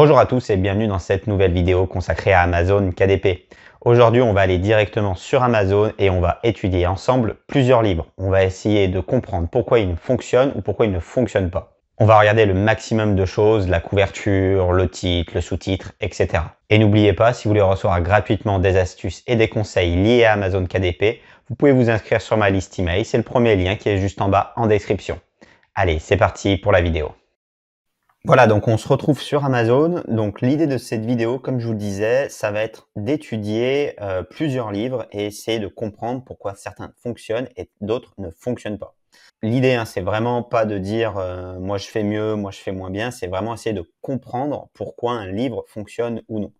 Bonjour à tous et bienvenue dans cette nouvelle vidéo consacrée à Amazon KDP. Aujourd'hui, on va aller directement sur Amazon et on va étudier ensemble plusieurs livres. On va essayer de comprendre pourquoi ils fonctionnent ou pourquoi ils ne fonctionnent pas. On va regarder le maximum de choses, la couverture, le titre, le sous-titre, etc. Et n'oubliez pas, si vous voulez recevoir gratuitement des astuces et des conseils liés à Amazon KDP, vous pouvez vous inscrire sur ma liste email. C'est le premier lien qui est juste en bas en description. Allez, c'est parti pour la vidéo. Voilà, donc on se retrouve sur Amazon. Donc l'idée de cette vidéo, comme je vous le disais, ça va être d'étudier plusieurs livres et essayer de comprendre pourquoi certains fonctionnent et d'autres ne fonctionnent pas. L'idée, hein, c'est vraiment pas de dire moi je fais mieux, moi je fais moins bien, c'est vraiment essayer de comprendre pourquoi un livre fonctionne ou non.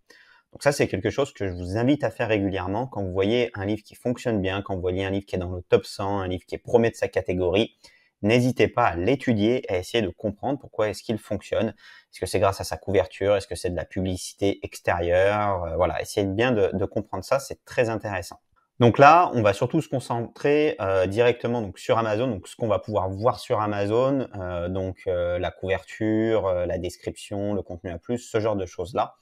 Donc ça, c'est quelque chose que je vous invite à faire régulièrement quand vous voyez un livre qui fonctionne bien, quand vous voyez un livre qui est dans le top 100, un livre qui est premier de sa catégorie. N'hésitez pas à l'étudier et à essayer de comprendre pourquoi est-ce qu'il fonctionne. Est-ce que c'est grâce à sa couverture? Est-ce que c'est de la publicité extérieure? Voilà, essayez bien de comprendre ça, c'est très intéressant. Donc là, on va surtout se concentrer directement donc sur Amazon, donc ce qu'on va pouvoir voir sur Amazon, la couverture, la description, le contenu à plus, ce genre de choses-là.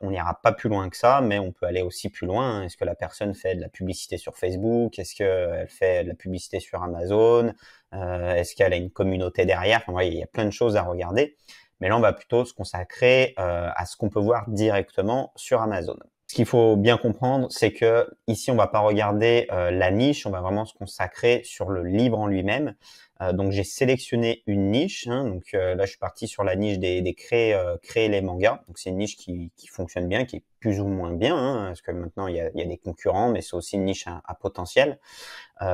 On n'ira pas plus loin que ça, mais on peut aller aussi plus loin. Est-ce que la personne fait de la publicité sur Facebook? Est-ce qu'elle fait de la publicité sur Amazon? Est-ce qu'elle a une communauté derrière? Enfin, ouais, il y a plein de choses à regarder. Mais là, on va plutôt se consacrer à ce qu'on peut voir directement sur Amazon. Ce qu'il faut bien comprendre, c'est que ici, on va pas regarder la niche, on va vraiment se consacrer sur le livre en lui-même. Donc, j'ai sélectionné une niche. Hein, là, je suis parti sur la niche des créer les mangas. Donc, c'est une niche qui fonctionne bien, qui est plus ou moins bien, hein, parce que maintenant, il y a des concurrents, mais c'est aussi une niche à potentiel.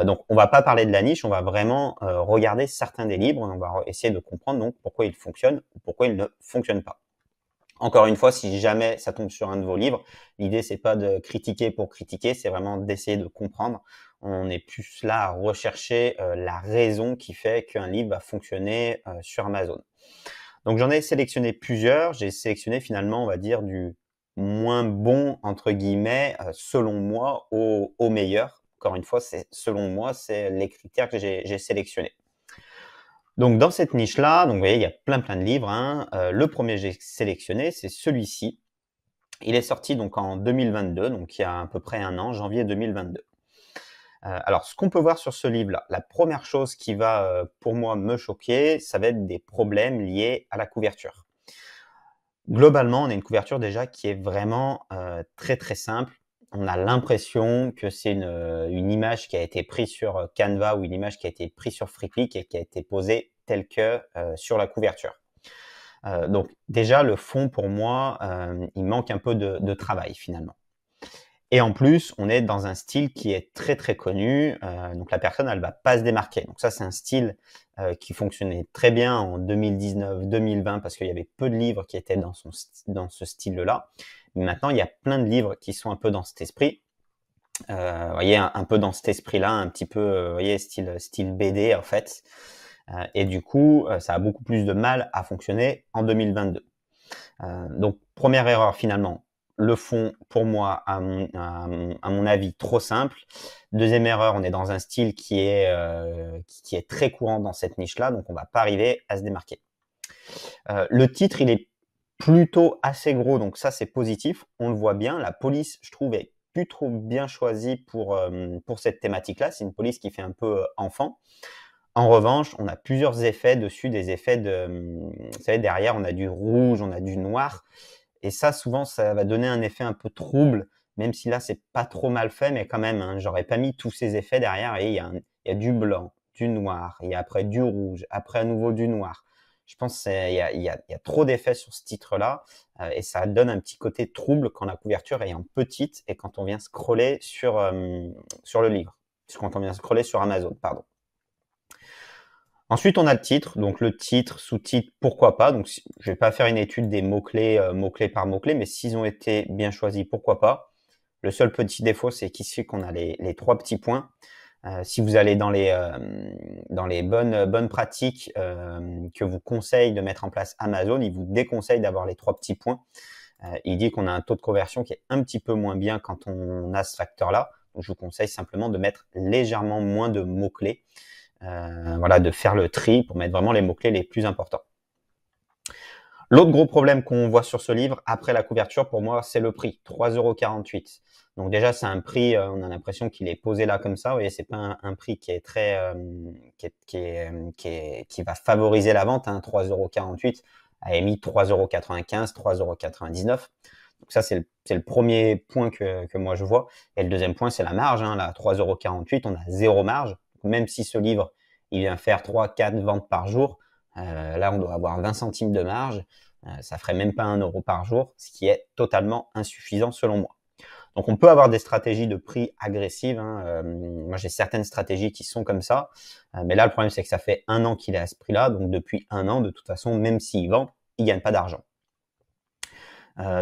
Donc, on va pas parler de la niche, on va vraiment regarder certains des livres et on va essayer de comprendre donc pourquoi ils fonctionnent ou pourquoi ils ne fonctionnent pas. Encore une fois, si jamais ça tombe sur un de vos livres, l'idée c'est pas de critiquer pour critiquer, c'est vraiment d'essayer de comprendre. On est plus là à rechercher la raison qui fait qu'un livre va fonctionner sur Amazon. Donc j'en ai sélectionné plusieurs. J'ai sélectionné finalement, on va dire, du moins bon entre guillemets, selon moi, au meilleur. Encore une fois, c'est selon moi, c'est les critères que j'ai sélectionnés. Donc dans cette niche-là, donc vous voyez, il y a plein de livres, hein. Le premier que j'ai sélectionné, c'est celui-ci. Il est sorti donc en 2022, donc il y a à peu près un an, janvier 2022. Alors ce qu'on peut voir sur ce livre-là, la première chose qui va, pour moi me choquer, ça va être des problèmes liés à la couverture. Globalement, on a une couverture déjà qui est vraiment, très simple. On a l'impression que c'est une image qui a été prise sur, Canva ou une image qui a été prise sur Freepik et qui a été posée telle que, sur la couverture. Donc déjà le fond pour moi, il manque un peu de travail finalement. Et en plus, on est dans un style qui est très connu, donc la personne elle va pas se démarquer. Donc ça c'est un style, qui fonctionnait très bien en 2019-2020 parce qu'il y avait peu de livres qui étaient dans ce style-là. Mais maintenant il y a plein de livres qui sont un peu dans cet esprit. Vous voyez un peu dans cet esprit-là, un petit peu, vous voyez style BD en fait. Et du coup, ça a beaucoup plus de mal à fonctionner en 2022. Donc première erreur finalement, le fond pour moi à mon avis trop simple. Deuxième erreur, on est dans un style qui est très courant dans cette niche-là, donc on va pas arriver à se démarquer. Le titre, il est plutôt assez gros, donc ça c'est positif, on le voit bien. La police, je trouve, est plutôt bien choisie pour cette thématique-là. C'est une police qui fait un peu enfant. En revanche, on a plusieurs effets dessus, des effets de, vous savez, derrière, on a du rouge, on a du noir. Et ça, souvent, ça va donner un effet un peu trouble, même si là, c'est pas trop mal fait, mais quand même, hein, j'aurais pas mis tous ces effets derrière. Et il y a du blanc, du noir, il y a après du rouge, après à nouveau du noir. Je pense qu'il y a trop d'effets sur ce titre-là et ça donne un petit côté trouble quand la couverture est en petite et quand on vient scroller sur le livre, quand on vient scroller sur Amazon, pardon. Ensuite, on a le titre. Donc, le titre, sous-titre, pourquoi pas. Donc, je vais pas faire une étude des mots-clés, mot-clé par mot-clé, mais s'ils ont été bien choisis, pourquoi pas. Le seul petit défaut, c'est qu'ici, qu'on a les trois petits points. Si vous allez dans les bonnes pratiques que vous conseille de mettre en place Amazon, il vous déconseille d'avoir les trois petits points. Il dit qu'on a un taux de conversion qui est un petit peu moins bien quand on a ce facteur-là. Donc, je vous conseille simplement de mettre légèrement moins de mots-clés. Voilà, de faire le tri pour mettre vraiment les mots-clés les plus importants. L'autre gros problème qu'on voit sur ce livre, après la couverture, pour moi, c'est le prix, 3,48 €. Donc déjà, c'est un prix, on a l'impression qu'il est posé là comme ça. Vous voyez, c'est pas un prix qui est très, qui va favoriser la vente, hein, 3,48 €. À émis 3,95 €, 3,99 €. Donc ça, c'est le premier point que moi je vois. Et le deuxième point, c'est la marge, hein. Là, 3,48 €, on a zéro marge. Donc, même si ce livre, il vient faire 3-4 ventes par jour, là, on doit avoir 20 centimes de marge. Ça ferait même pas 1 € par jour, ce qui est totalement insuffisant selon moi. Donc, on peut avoir des stratégies de prix agressives, hein. Moi, j'ai certaines stratégies qui sont comme ça. Mais là, le problème, c'est que ça fait 1 an qu'il est à ce prix-là. Donc, depuis 1 an, de toute façon, même s'il vend, il gagne pas d'argent.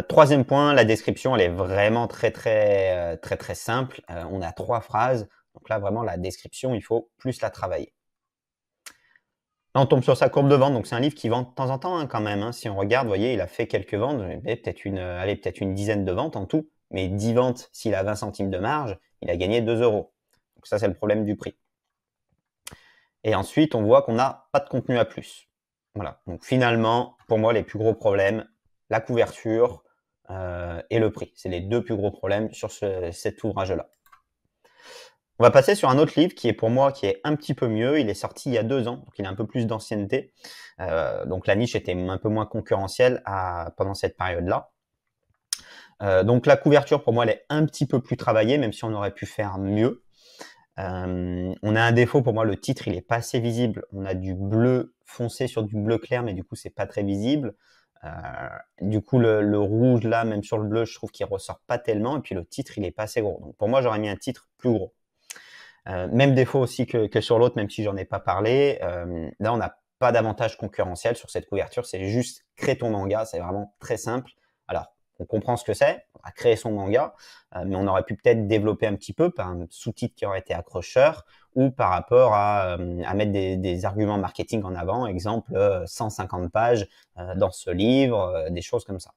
Troisième point, la description, elle est vraiment très simple. On a 3 phrases. Donc là, vraiment, la description, il faut plus la travailler. Là, on tombe sur sa courbe de vente. Donc, c'est un livre qui vend de temps en temps, hein, quand même, hein. Si on regarde, vous voyez, il a fait quelques ventes. Peut-être une dizaine de ventes en tout. Mais 10 ventes, s'il a 20 centimes de marge, il a gagné 2 €. Donc ça, c'est le problème du prix. Et ensuite, on voit qu'on n'a pas de contenu à plus. Voilà. Donc finalement, pour moi, les plus gros problèmes, la couverture et le prix. C'est les deux plus gros problèmes sur cet ouvrage-là. On va passer sur un autre livre qui est pour moi qui est un petit peu mieux. Il est sorti il y a 2 ans, donc il a un peu plus d'ancienneté. Donc la niche était un peu moins concurrentielle pendant cette période-là. Donc la couverture, pour moi, elle est un petit peu plus travaillée, même si on aurait pu faire mieux. On a un défaut, pour moi, le titre, il est pas assez visible. On a du bleu foncé sur du bleu clair, mais du coup, c'est pas très visible. Du coup, le rouge, là, même sur le bleu, je trouve qu'il ressort pas tellement. Et puis, le titre, il est pas assez gros. Donc, pour moi, j'aurais mis un titre plus gros. Même défaut aussi que sur l'autre, même si j'en ai pas parlé. Là, on n'a pas d'avantage concurrentiel sur cette couverture. C'est juste créer ton manga. C'est vraiment très simple. Alors, on comprend ce que c'est. On va créer son manga. Mais on aurait pu peut-être développer un petit peu par un sous-titre qui aurait été accrocheur ou par rapport à mettre des arguments marketing en avant. Exemple, 150 pages dans ce livre, des choses comme ça.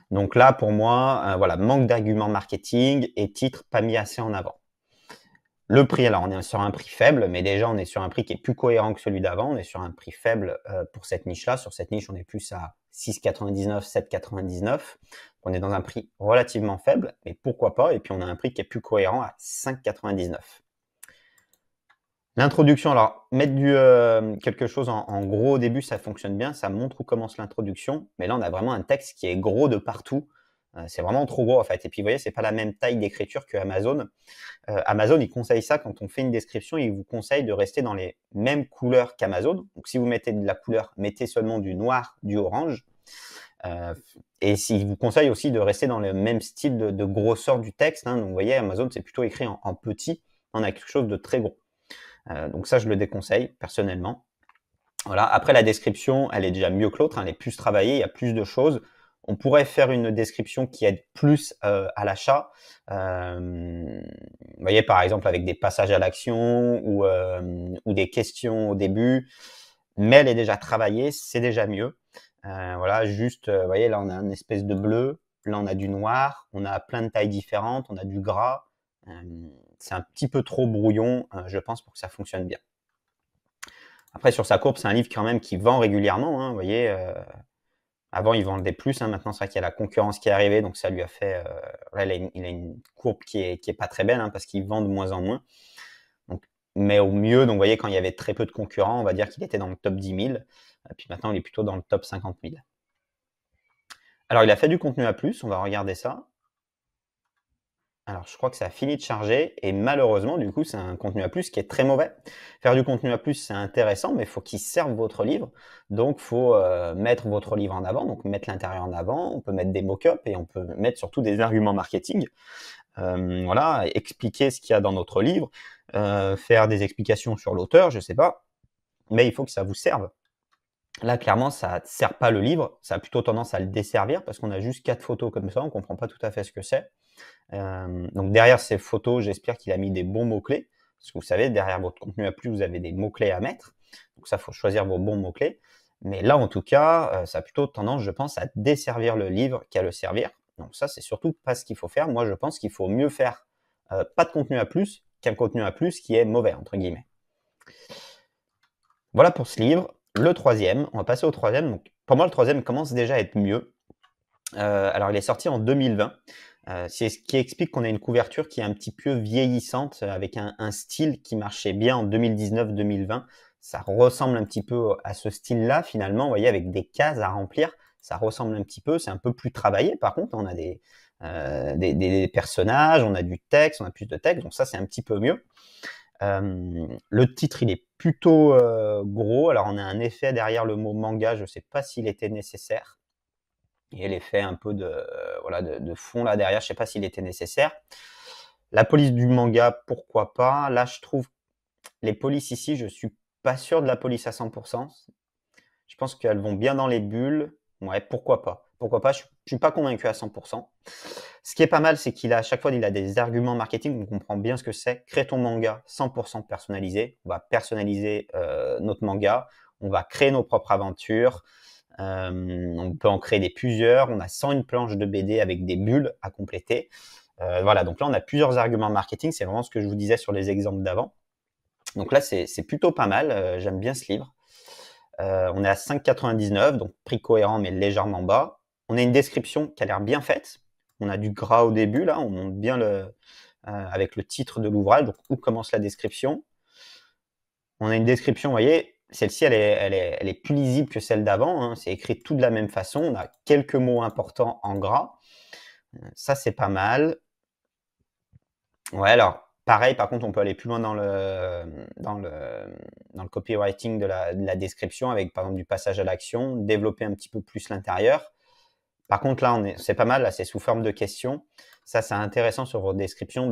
Donc là, pour moi, voilà, manque d'arguments marketing et titre pas mis assez en avant. Le prix, alors on est sur un prix faible, mais déjà on est sur un prix qui est plus cohérent que celui d'avant. On est sur un prix faible pour cette niche-là. Sur cette niche, on est plus à 6,99, 7,99. On est dans un prix relativement faible, mais pourquoi pas. Et puis on a un prix qui est plus cohérent à 5,99. L'introduction, alors mettre quelque chose en gros au début, ça fonctionne bien. Ça montre où commence l'introduction. Mais là, on a vraiment un texte qui est gros de partout. C'est vraiment trop gros en fait. Et puis vous voyez, c'est pas la même taille d'écriture que Amazon. Amazon, il conseille ça quand on fait une description, il vous conseille de rester dans les mêmes couleurs qu'Amazon. Donc si vous mettez de la couleur, mettez seulement du noir, du orange. Et il vous conseille aussi de rester dans le même style de grosseur du texte, hein. Donc vous voyez, Amazon, c'est plutôt écrit en petit. On a quelque chose de très gros. Donc ça, je le déconseille personnellement. Voilà. Après, la description, elle est déjà mieux que l'autre, hein. Elle est plus travaillée, il y a plus de choses. On pourrait faire une description qui aide plus à l'achat. Vous voyez, par exemple, avec des passages à l'action ou des questions au début. Mais elle est déjà travaillée, c'est déjà mieux. Voilà, juste, vous voyez, là, on a une espèce de bleu. Là, on a du noir. On a plein de tailles différentes. On a du gras. C'est un petit peu trop brouillon, je pense, pour que ça fonctionne bien. Après, sur sa courbe, c'est un livre quand même qui vend régulièrement, hein, vous voyez. Avant, il vendait plus, hein. Maintenant, c'est vrai qu'il y a la concurrence qui est arrivée, donc ça lui a fait. Là, il a une courbe qui est pas très belle, hein, parce qu'il vend de moins en moins. Donc, mais au mieux, donc vous voyez, quand il y avait très peu de concurrents, on va dire qu'il était dans le top 10 000. Puis maintenant, il est plutôt dans le top 50 000. Alors, il a fait du contenu à plus, on va regarder ça. Alors, je crois que ça a fini de charger et malheureusement, du coup, c'est un contenu à plus qui est très mauvais. Faire du contenu à plus, c'est intéressant, mais il faut qu'il serve votre livre. Donc, il faut mettre votre livre en avant, donc mettre l'intérieur en avant. On peut mettre des mock-ups et on peut mettre surtout des arguments marketing. Voilà, expliquer ce qu'il y a dans notre livre, faire des explications sur l'auteur, je sais pas, mais il faut que ça vous serve. Là, clairement, ça ne sert pas le livre, ça a plutôt tendance à le desservir parce qu'on a juste 4 photos comme ça, on comprend pas tout à fait ce que c'est. Donc derrière ces photos, j'espère qu'il a mis des bons mots-clés, parce que vous savez, derrière votre contenu à plus, vous avez des mots-clés à mettre. Donc ça, il faut choisir vos bons mots-clés. Mais là, en tout cas, ça a plutôt tendance, je pense, à desservir le livre qu'à le servir. Donc ça, c'est surtout pas ce qu'il faut faire. Moi, je pense qu'il faut mieux faire pas de contenu à plus qu'un contenu à plus qui est mauvais, entre guillemets. Voilà pour ce livre. Le troisième, on va passer au troisième. Donc, Pour moi, le troisième commence déjà à être mieux. Alors, il est sorti en 2020. C'est ce qui explique qu'on a une couverture qui est un petit peu vieillissante, avec un style qui marchait bien en 2019-2020. Ça ressemble un petit peu à ce style-là, finalement, vous voyez, avec des cases à remplir. Ça ressemble un petit peu, c'est un peu plus travaillé. Par contre, on a des personnages, on a du texte, on a plus de texte, donc ça, c'est un petit peu mieux. Le titre, il est plutôt gros. Alors, on a un effet derrière le mot manga, je ne sais pas s'il était nécessaire. Et l'effet un peu voilà, de fond là derrière, je sais pas s'il était nécessaire. La police du manga, pourquoi pas. Là, je trouve les polices ici, je suis pas sûr de la police à 100%. Je pense qu'elles vont bien dans les bulles. Ouais, pourquoi pas. Pourquoi pas, je suis pas convaincu à 100%. Ce qui est pas mal, c'est qu'il a à chaque fois, il a des arguments marketing, on comprend bien ce que c'est. Crée ton manga 100% personnalisé. On va personnaliser notre manga. On va créer nos propres aventures. On peut en créer plusieurs. On a 101 planches de BD avec des bulles à compléter. Voilà, donc là, on a plusieurs arguments marketing. C'est vraiment ce que je vous disais sur les exemples d'avant. Donc là, c'est plutôt pas mal. J'aime bien ce livre. On est à 5,99, donc prix cohérent mais légèrement bas. On a une description qui a l'air bien faite. On a du gras au début, là. On monte bien avec le titre de l'ouvrage. Donc, où commence la description? On a une description, vous voyez, celle-ci, elle est plus lisible que celle d'avant. Hein. C'est écrit tout de la même façon. On a quelques mots importants en gras. Ça, c'est pas mal. Ouais, alors, pareil, par contre, on peut aller plus loin dans le copywriting de la description avec, par exemple, du passage à l'action, développer un petit peu plus l'intérieur. Par contre, là, c'est pas mal, là, c'est sous forme de questions. Ça, c'est intéressant sur votre description.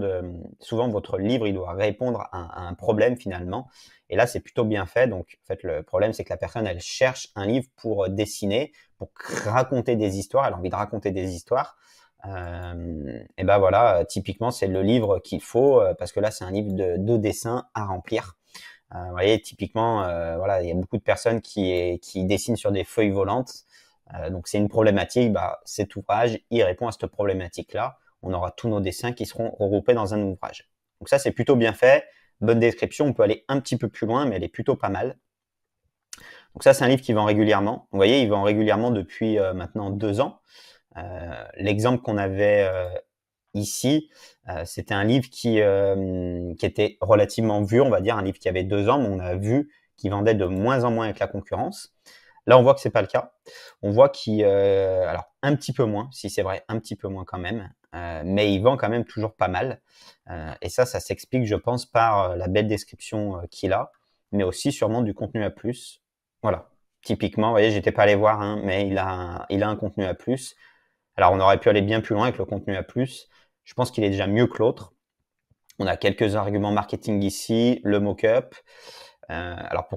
Souvent, votre livre, il doit répondre à un problème finalement. Et là, c'est plutôt bien fait. Donc, en fait, le problème, c'est que la personne, elle cherche un livre pour dessiner, pour raconter des histoires. Elle a envie de raconter des histoires. Et ben voilà, typiquement, c'est le livre qu'il faut parce que là, c'est un livre de dessins à remplir. Vous voyez, typiquement, voilà, il y a beaucoup de personnes qui dessinent sur des feuilles volantes. Donc c'est une problématique, cet ouvrage, il répond à cette problématique-là. On aura tous nos dessins qui seront regroupés dans un ouvrage. Donc ça, c'est plutôt bien fait. Bonne description, on peut aller un petit peu plus loin, mais elle est plutôt pas mal. Donc ça, c'est un livre qui vend régulièrement. Vous voyez, il vend régulièrement depuis maintenant 2 ans. L'exemple qu'on avait ici, c'était un livre qui était relativement vieux, on va dire, un livre qui avait 2 ans, mais on a vu qu'il vendait de moins en moins avec la concurrence. Là, on voit que c'est pas le cas. On voit qu'il, alors un petit peu moins, si c'est vrai, un petit peu moins quand même, mais il vend quand même toujours pas mal. Et ça s'explique, je pense, par la belle description qu'il a, mais aussi sûrement du contenu à plus. Voilà. Typiquement, vous voyez, j'étais pas allé voir, hein, mais il a un contenu à plus. Alors, on aurait pu aller bien plus loin avec le contenu à plus. Je pense qu'il est déjà mieux que l'autre. On a quelques arguments marketing ici, le mock-up. Alors,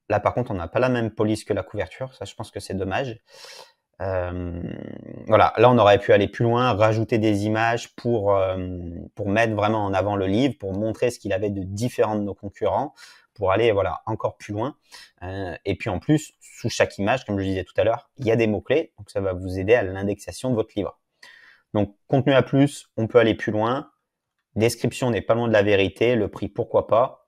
là, par contre, on n'a pas la même police que la couverture. Ça, je pense que c'est dommage. Voilà, là, on aurait pu aller plus loin, rajouter des images pour mettre vraiment en avant le livre, pour montrer ce qu'il avait de différent de nos concurrents, pour aller voilà encore plus loin. Et puis en plus, sous chaque image, comme je disais tout à l'heure, il y a des mots-clés, donc ça va vous aider à l'indexation de votre livre. Donc, contenu à plus, on peut aller plus loin. Description n'est pas loin de la vérité, le prix, pourquoi pas.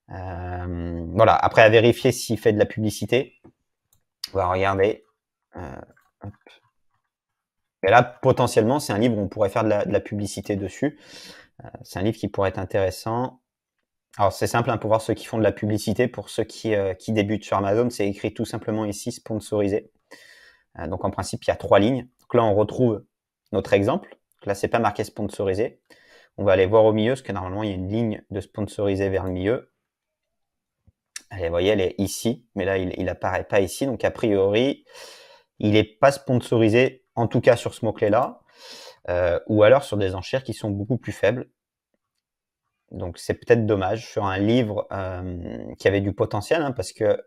Voilà, après à vérifier s'il fait de la publicité. On va regarder. Et là, potentiellement, c'est un livre où on pourrait faire de la publicité dessus. C'est un livre qui pourrait être intéressant. Alors, c'est simple, hein, pour voir ceux qui font de la publicité. Pour ceux qui débutent sur Amazon, c'est écrit tout simplement ici, sponsorisé. Donc, en principe, il y a 3 lignes. Donc là, on retrouve notre exemple. Donc là, c'est pas marqué sponsorisé. On va aller voir au milieu, parce que normalement, il y a une ligne de sponsorisé vers le milieu. Allez, vous voyez, elle est ici, mais là, il apparaît pas ici. Donc, a priori, il n'est pas sponsorisé, en tout cas sur ce mot-clé-là, ou alors sur des enchères qui sont beaucoup plus faibles. Donc, c'est peut-être dommage sur un livre qui avait du potentiel, hein, parce que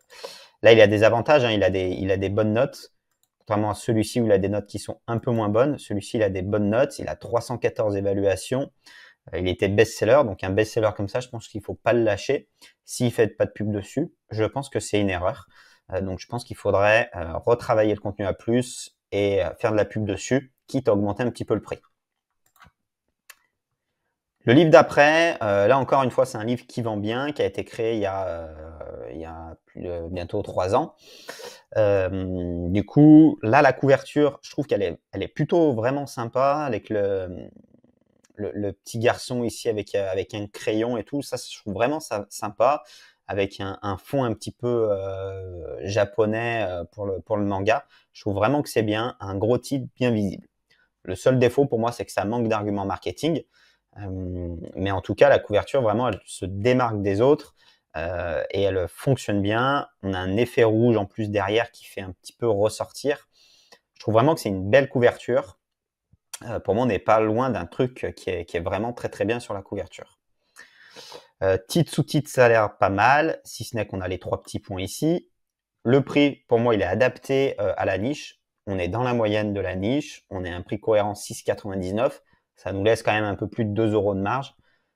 là, il a des avantages, hein, il a des bonnes notes, contrairement à celui-ci où il a des notes qui sont un peu moins bonnes. Celui-ci, il a des bonnes notes, il a 314 évaluations. Il était best-seller, donc un best-seller comme ça, je pense qu'il faut pas le lâcher. S'il fait pas de pub dessus, je pense que c'est une erreur. Donc je pense qu'il faudrait retravailler le contenu à plus et faire de la pub dessus, quitte à augmenter un petit peu le prix. Le livre d'après, là encore une fois, c'est un livre qui vend bien, qui a été créé il y a bientôt 3 ans. Du coup, là, la couverture, je trouve elle est plutôt vraiment sympa avec le petit garçon ici avec un crayon et tout. Ça, je trouve vraiment ça sympa avec un fond un petit peu japonais pour le manga. Je trouve vraiment que c'est bien, un gros titre bien visible. Le seul défaut pour moi, c'est que ça manque d'arguments marketing. Mais en tout cas, la couverture, vraiment, elle se démarque des autres et elle fonctionne bien. On a un effet rouge en plus derrière qui fait un petit peu ressortir. Je trouve vraiment que c'est une belle couverture. Pour moi, on n'est pas loin d'un truc qui est vraiment très très bien sur la couverture. Titre sous-titre, ça a l'air pas mal, si ce n'est qu'on a les 3 petits points ici. Le prix, pour moi, il est adapté à la niche. On est dans la moyenne de la niche. On est à un prix cohérent 6,99. Ça nous laisse quand même un peu plus de 2 € de marge.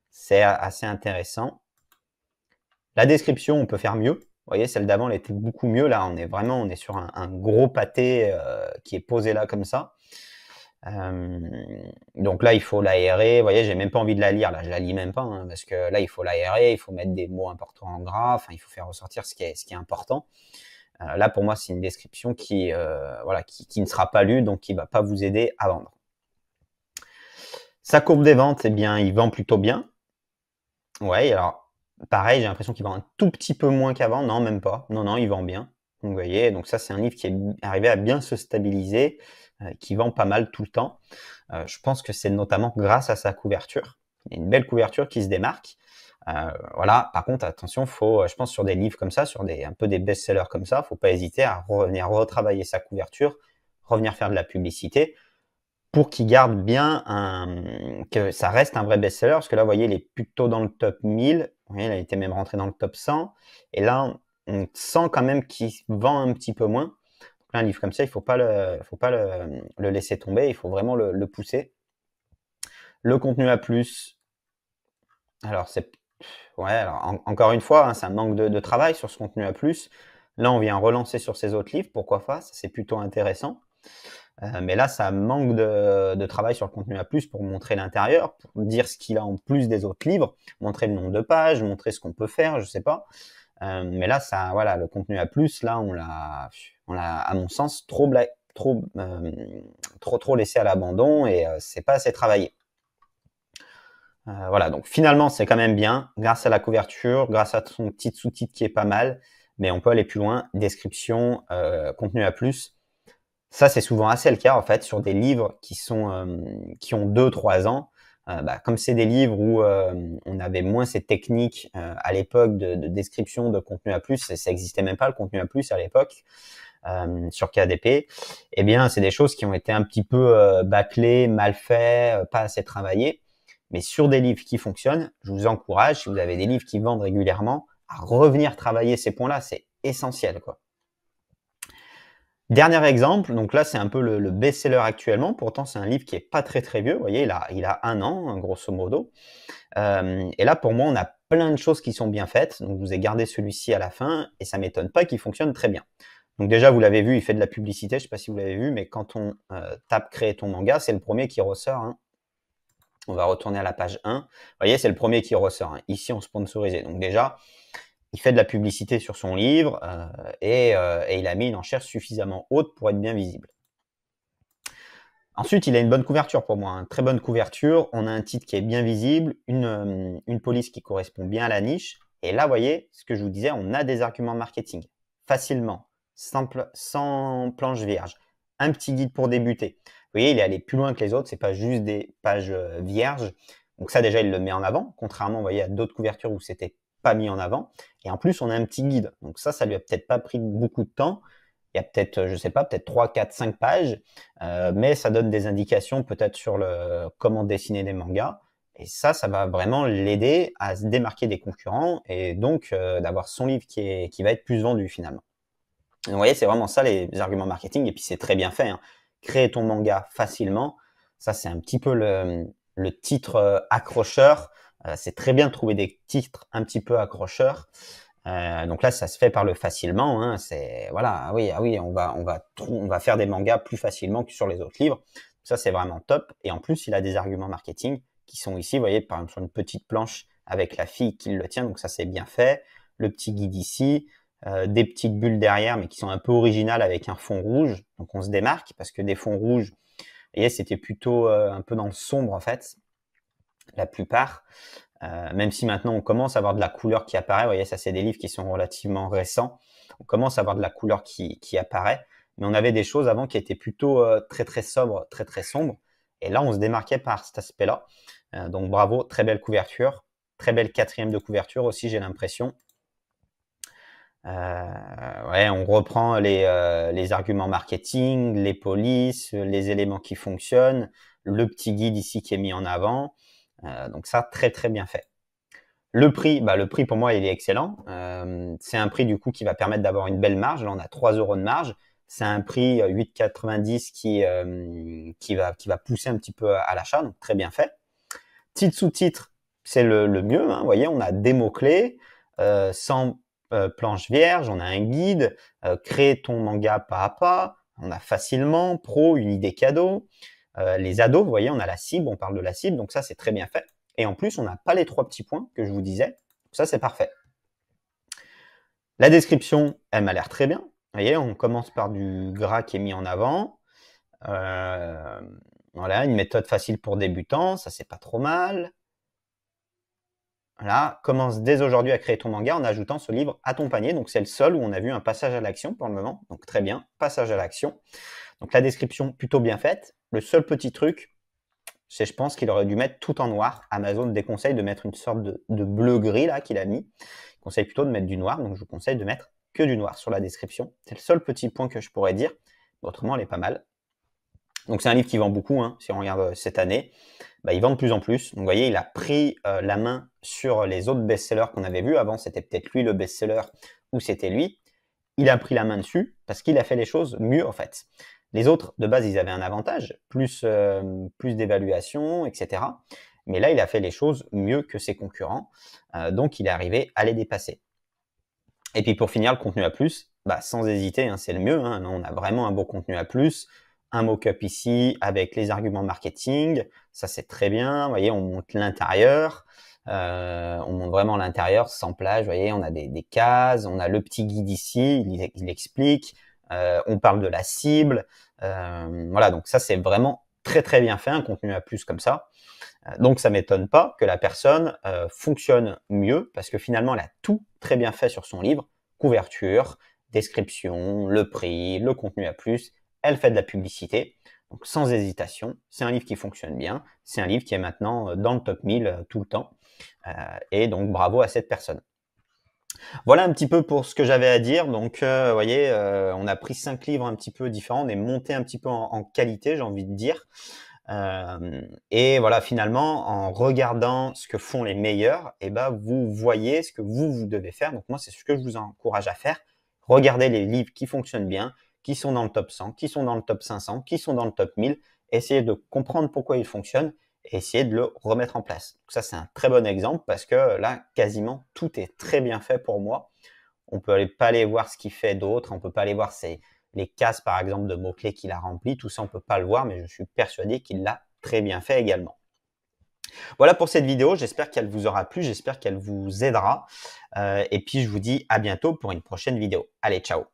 C'est assez intéressant. La description, on peut faire mieux. Vous voyez, celle d'avant, elle était beaucoup mieux. Là, on est sur un gros pâté qui est posé là comme ça. Donc là, il faut l'aérer. Vous voyez, j'ai même pas envie de la lire. Là, je la lis même pas hein, parce que là, il faut l'aérer, il faut mettre des mots importants en gras. Enfin, il faut faire ressortir ce qui est important. Là, pour moi, c'est une description qui ne sera pas lue, donc qui va pas vous aider à vendre. Sa courbe des ventes, eh bien, il vend plutôt bien. Ouais, alors, pareil, j'ai l'impression qu'il vend un tout petit peu moins qu'avant. Non, même pas. Non, il vend bien. Donc, vous voyez, donc ça, c'est un livre qui est arrivé à bien se stabiliser, qui vend pas mal tout le temps. Je pense que c'est notamment grâce à sa couverture. Il y a une belle couverture qui se démarque. Voilà. Par contre, attention, je pense sur des livres comme ça, sur un peu des best-sellers comme ça, faut pas hésiter à revenir retravailler sa couverture, revenir faire de la publicité pour qu'il garde bien que ça reste un vrai best-seller. Parce que là, vous voyez, il est plutôt dans le top 1000. Vous voyez, il a été même rentré dans le top 100. Et là, on sent quand même qu'il vend un petit peu moins. Donc là, un livre comme ça, il faut pas le laisser tomber. Il faut vraiment le pousser. Le contenu à plus. Alors, encore une fois, hein, c'est un manque de travail sur ce contenu à plus. Là, on vient relancer sur ces autres livres. Pourquoi pas? C'est plutôt intéressant. Mais là, ça manque de travail sur le contenu à plus pour montrer l'intérieur, pour dire ce qu'il a en plus des autres livres, montrer le nombre de pages, montrer ce qu'on peut faire, je sais pas. Mais là, voilà, le contenu à plus, là, on l'a, à mon sens, trop laissé à l'abandon et c'est pas assez travaillé. Voilà, donc finalement, c'est quand même bien, grâce à la couverture, grâce à son petit sous-titre qui est pas mal, mais on peut aller plus loin. Description, contenu à plus. Ça, c'est souvent assez le cas, en fait, sur des livres qui ont 2-3 ans. Comme c'est des livres où on avait moins ces techniques à l'époque de description de contenu à plus, ça existait même pas le contenu à plus à l'époque sur KDP. Eh bien, c'est des choses qui ont été un petit peu bâclées, mal faites, pas assez travaillées. Mais sur des livres qui fonctionnent, je vous encourage, si vous avez des livres qui vendent régulièrement, à revenir travailler ces points-là. C'est essentiel, quoi. Dernier exemple, donc là c'est un peu le best-seller actuellement, pourtant c'est un livre qui est pas très très vieux, vous voyez, il a 1 an, hein, grosso modo. Et là pour moi on a plein de choses qui sont bien faites, donc je vous ai gardé celui-ci à la fin, et ça m'étonne pas qu'il fonctionne très bien. Donc déjà vous l'avez vu, il fait de la publicité, je sais pas si vous l'avez vu, mais quand on tape créer ton manga, c'est le premier qui ressort. Hein. On va retourner à la page 1, vous voyez c'est le premier qui ressort, hein, ici en sponsorisé, donc déjà il fait de la publicité sur son livre et il a mis une enchère suffisamment haute pour être bien visible. Ensuite, il a une bonne couverture pour moi, une très bonne couverture. On a un titre qui est bien visible, une police qui correspond bien à la niche. Et là, vous voyez, ce que je vous disais, on a des arguments marketing facilement, sans planche vierge. Un petit guide pour débuter. Vous voyez, il est allé plus loin que les autres. C'est pas juste des pages vierges. Donc ça, déjà, il le met en avant, contrairement, vous voyez, à d'autres couvertures où c'était pas mis en avant. Et en plus, on a un petit guide. Donc ça lui a peut-être pas pris beaucoup de temps. Il y a peut-être, je sais pas, peut-être 3, 4, 5 pages, mais ça donne des indications peut-être sur comment dessiner des mangas. Et ça va vraiment l'aider à se démarquer des concurrents et donc d'avoir son livre qui va être plus vendu finalement. Et vous voyez, c'est vraiment ça les arguments marketing. Et puis c'est très bien fait. Hein. Créer ton manga facilement, ça c'est un petit peu le titre accrocheur. C'est très bien de trouver des titres un petit peu accrocheurs. Donc là, ça se fait par le facilement. Hein, c'est voilà, on va faire des mangas plus facilement que sur les autres livres. Ça, c'est vraiment top. Et en plus, il a des arguments marketing qui sont ici. Vous voyez, par exemple, sur une petite planche avec la fille qui le tient. Donc ça, c'est bien fait. Le petit guide ici. Des petites bulles derrière, mais qui sont un peu originales avec un fond rouge. Donc on se démarque parce que des fonds rouges, vous voyez, c'était plutôt un peu dans le sombre en fait, la plupart. Même si maintenant on commence à avoir de la couleur qui apparaît. Vous voyez, ça c'est des livres qui sont relativement récents. On commence à avoir de la couleur qui apparaît. Mais on avait des choses avant qui étaient plutôt très très sobres, très très sombres. Et là, on se démarquait par cet aspect-là. Donc bravo, très belle couverture. Très belle 4e de couverture aussi, j'ai l'impression. Ouais, on reprend les arguments marketing, les polices, les éléments qui fonctionnent, le petit guide ici qui est mis en avant. Donc ça, très très bien fait. Le prix pour moi, il est excellent. C'est un prix du coup qui va permettre d'avoir une belle marge. Là, on a 3 € de marge. C'est un prix 8,90 qui va pousser un petit peu à l'achat, donc très bien fait. Titre sous-titre, c'est le mieux. Hein. Vous voyez, on a des mots-clés, sans planche vierge, on a un guide, créer ton manga pas à pas, on a facilement, pro, une idée cadeau. Les ados, vous voyez, on a la cible, on parle de la cible, donc ça c'est très bien fait. Et en plus, on n'a pas les 3 petits points que je vous disais, donc ça c'est parfait. La description, elle m'a l'air très bien. Vous voyez, on commence par du gras qui est mis en avant. Voilà, une méthode facile pour débutants, ça c'est pas trop mal. Voilà, commence dès aujourd'hui à créer ton manga en ajoutant ce livre à ton panier. Donc c'est le seul où on a vu un passage à l'action pour le moment. Donc très bien, passage à l'action. Donc la description plutôt bien faite. Le seul petit truc, c'est je pense qu'il aurait dû mettre tout en noir. Amazon déconseille de mettre une sorte de bleu-gris là qu'il a mis. Il conseille plutôt de mettre du noir. Donc je vous conseille de mettre que du noir sur la description. C'est le seul petit point que je pourrais dire. Autrement, elle est pas mal. Donc c'est un livre qui vend beaucoup, hein, si on regarde cette année. Il vend de plus en plus. Donc vous voyez, il a pris la main sur les autres best-sellers qu'on avait vus. Avant, c'était peut-être lui le best-seller ou c'était lui. Il a pris la main dessus parce qu'il a fait les choses mieux en fait. Les autres, de base, ils avaient un avantage, plus d'évaluation, etc. Mais là, il a fait les choses mieux que ses concurrents. Donc, il est arrivé à les dépasser. Et puis pour finir, le contenu à plus, sans hésiter, hein, c'est le mieux. Hein. On a vraiment un beau contenu à plus. Un mock-up ici avec les arguments marketing, ça c'est très bien. Vous voyez, on monte l'intérieur, on monte vraiment l'intérieur sans plage. Vous voyez, on a des cases, on a le petit guide ici, il explique. On parle de la cible. Voilà, donc ça c'est vraiment très très bien fait, un contenu à plus comme ça. Donc ça m'étonne pas que la personne fonctionne mieux parce que finalement elle a tout très bien fait sur son livre, couverture, description, le prix, le contenu à plus. Elle fait de la publicité, donc sans hésitation. C'est un livre qui fonctionne bien. C'est un livre qui est maintenant dans le top 1000 tout le temps. Et donc, bravo à cette personne. Voilà un petit peu pour ce que j'avais à dire. Donc, vous voyez, on a pris 5 livres un petit peu différents. On est monté un petit peu en qualité, j'ai envie de dire. Et voilà, finalement, en regardant ce que font les meilleurs, vous voyez ce que vous devez faire. Donc, moi, c'est ce que je vous encourage à faire. Regardez les livres qui fonctionnent bien, qui sont dans le top 100, qui sont dans le top 500, qui sont dans le top 1000. Essayez de comprendre pourquoi ils fonctionnent et essayez de le remettre en place. Donc ça, c'est un très bon exemple parce que là, quasiment tout est très bien fait pour moi. On ne peut pas aller voir ce qu'il fait d'autre. On ne peut pas aller voir les cases, par exemple, de mots-clés qu'il a remplis. Tout ça, on ne peut pas le voir, mais je suis persuadé qu'il l'a très bien fait également. Voilà pour cette vidéo. J'espère qu'elle vous aura plu. J'espère qu'elle vous aidera. Et puis, je vous dis à bientôt pour une prochaine vidéo. Allez, ciao!